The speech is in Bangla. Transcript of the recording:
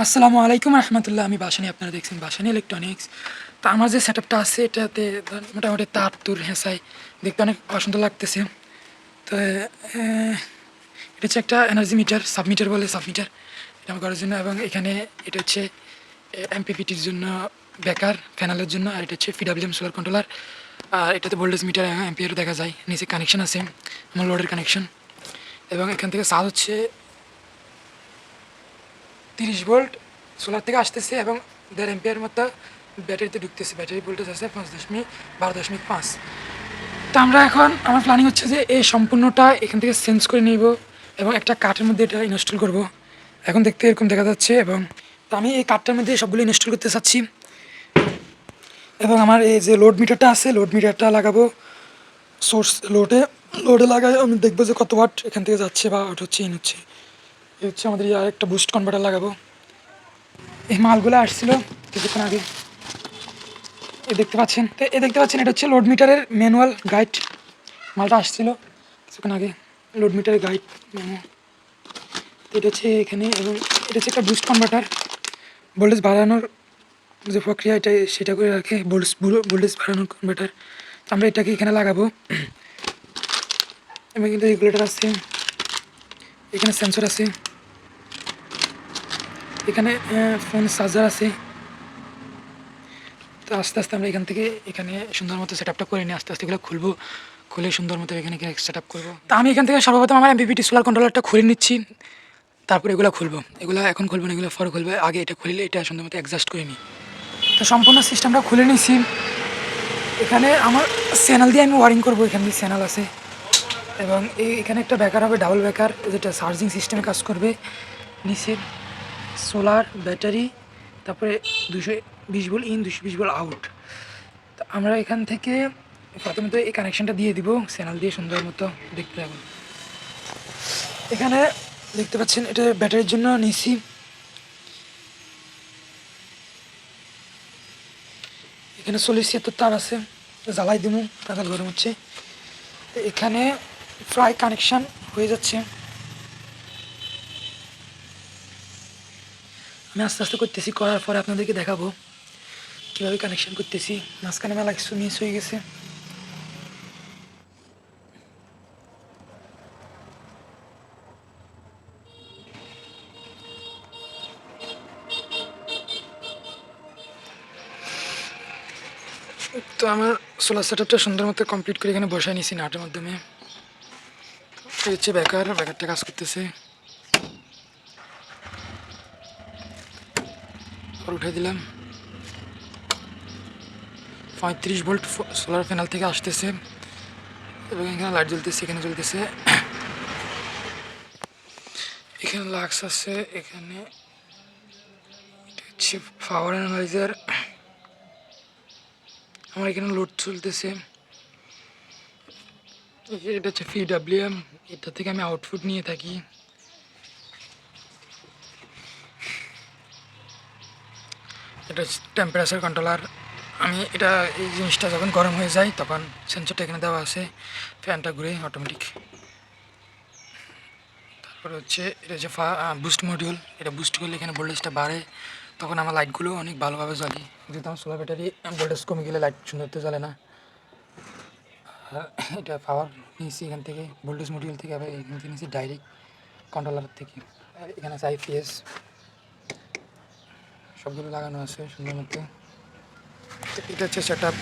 আসসালামু আলাইকুম রহমতুল্লাহ। আমি বাসানি, আপনারা দেখছেন বাসানি ইলেকট্রনিক্স। তো আমার যে সেটআপটা আছে এটাতে মোটামুটি তার তুর হেঁচাই দেখতে অনেক অসুন্দর লাগতেছে। তো এটা হচ্ছে একটা এনার্জি মিটার, সাবমিটার বলে, সাবমিটার এটা আমার করার জন্য। এবং এখানে এটা হচ্ছে এমপিপিটির জন্য বেকার প্যানেলের জন্য, আর এটা হচ্ছে পিডাব্লিউএম সোলার কন্ট্রোলার। আর এটাতে ভোল্টেজ মিটার অ্যাম্পিয়ার দেখা যায়, নিচে কানেকশন আছে আমার লোডের কানেকশন। এবং এখান থেকে চার্জ হচ্ছে 30 ভোল্ট সোলার থেকে আসতেছে এবং 1.5 অ্যাম্পিয়ার মতো ব্যাটারিতে ঢুকতেছে। ব্যাটারি ভোল্টেজ আছে 5.12.5। তো আমরা এখন আমার প্ল্যানিং হচ্ছে যে এই সম্পূর্ণটা এখান থেকে চেঞ্জ করে নিব এবং একটা কাঠের মধ্যে এটা ইনস্টল করব। এখন দেখতে এরকম দেখা যাচ্ছে। এবং তো আমি এই কাঠটার মধ্যে সবগুলো ইনস্টল করতে চাচ্ছি। এবং আমার এই যে লোড মিটারটা আছে, লোড মিটারটা লাগাবো সোর্স লোডে লাগাই আমি দেখবো যে কত ওয়াট এখান থেকে যাচ্ছে বা আউট হচ্ছে, ইন হচ্ছে। এই হচ্ছে আমাদের আর একটা বুস্ট কনভার্টার লাগাবো। এই মালগুলো আসছিল কিছুক্ষণ আগে, দেখতে পাচ্ছেন। তো দেখতে পাচ্ছেন এটা হচ্ছে লোড মিটারের ম্যানুয়াল গাইড। মালটা আসছিল কিছুক্ষণ আগে, লোড মিটারের গাইড ম্যানুয়াল। এটা হচ্ছে এখানে। এবং এটা হচ্ছে একটা বুস্ট কনভার্টার, ভোল্টেজ বাড়ানোর যে প্রক্রিয়া এটা সেটা করে রাখে, ভোল্টেজ বাড়ানোর কনভার্টার। আমরা এটাকে এখানে লাগাবো। এবং কিন্তু রেগুলেটর আছে, এখানে সেন্সর আছে, এখানে ফোন চার্জার আছে। তো আস্তে আস্তে আমরা এখান থেকে এখানে সুন্দর মতো সেট আপটা করে নিই। আস্তে আস্তে এগুলো খুলবো, খুলে সুন্দর মতো এখানে সেট আপ করবো। তো আমি এখান থেকে সর্বপ্রথম আমার এমপিপিটি সোলার কন্ট্রোলারটা খুলে নিচ্ছি, তারপরে এগুলো খুলবো। এগুলো এখন খুলবো না, এগুলো পরে খুলবে। আগে এটা খুললে এটা সুন্দর মতো অ্যাডজাস্ট করে নিই। তো সম্পূর্ণ সিস্টেমটা খুলে নিচ্ছি। এখানে আমার চ্যানেল দিয়ে আমি ওয়ারিং করবো, এখানে চ্যানেল আছে। এবং এখানে একটা ব্যাকার হবে, ডাবল ব্যাকার, যেটা চার্জিং সিস্টেমে কাজ করবে। নিচে সোলার ব্যাটারি, তারপরে 220 ভোল্ট ইন, 220 ভোল্ট আউট। তো আমরা এখান থেকে প্রথমত এই কানেকশানটা দিয়ে দিব চ্যানেল দিয়ে সুন্দর মতো দেখতে থাকুন। এখানে দেখতে পাচ্ছেন এটা ব্যাটারির জন্য নিছি। এখানে 40-76 তার আছে, জ্বালাই দিব, পাতাল গরম হচ্ছে। এখানে প্রায় কানেকশান হয়ে যাচ্ছে। আমি আস্তে আস্তে করতেছি, করার পরে আপনাদেরকে দেখাবো কীভাবে কানেকশান করতেছি। মাঝখানে মেলা কিছু মিস হয়ে গেছে। তো আমার সোলার সেট আপটা সুন্দর মতো কমপ্লিট করে এখানে বসায় নিয়েছি নাটের মাধ্যমে। এই হচ্ছে ব্যাকারটা কাজ করতেছে। আর উঠে দিলাম। 35 ভোল্ট সোলার প্যানেল থেকে আসতেছে এবং এখানে লাইট জ্বলতেছে, এখানে জ্বলতেছে, এখানে লাক্স আছে, এখানে হচ্ছে পাওয়ার অ্যানালাইজার। আমার এখানে লোড চলতেছে। এটা হচ্ছে PWM, এটা থেকে আমি আউটপুট নিয়ে থাকি। এটা হচ্ছে টেম্পারেচার কন্ট্রোলার। আমি এটা এই জিনিসটা যখন গরম হয়ে যায় তখন সেন্সরটা এখানে দেওয়া আছে, ফ্যানটা ঘুরে অটোমেটিক। তারপরে হচ্ছে এটা হচ্ছে বুস্ট মডিউল। এটা বুস্ট করলে এখানে ভোল্টেজটা বাড়ে, তখন আমার লাইটগুলো অনেক ভালোভাবে জ্বলে। যেহেতু আমার সোলার ব্যাটারি ভোল্টেজ কমে গেলে লাইট সুন্দরতে জ্বলে না। এটা পাওয়ার নিয়েছি এখান থেকে, ভোল্টেজ মডিউল থেকে, আবার এখান থেকে নিয়েছি ডাইরেক্ট কন্ট্রোলার থেকে। আর এখানে আছে IPS, সবগুলো লাগানো আছে সুন্দর মতো। এটা হচ্ছে সেট আপ।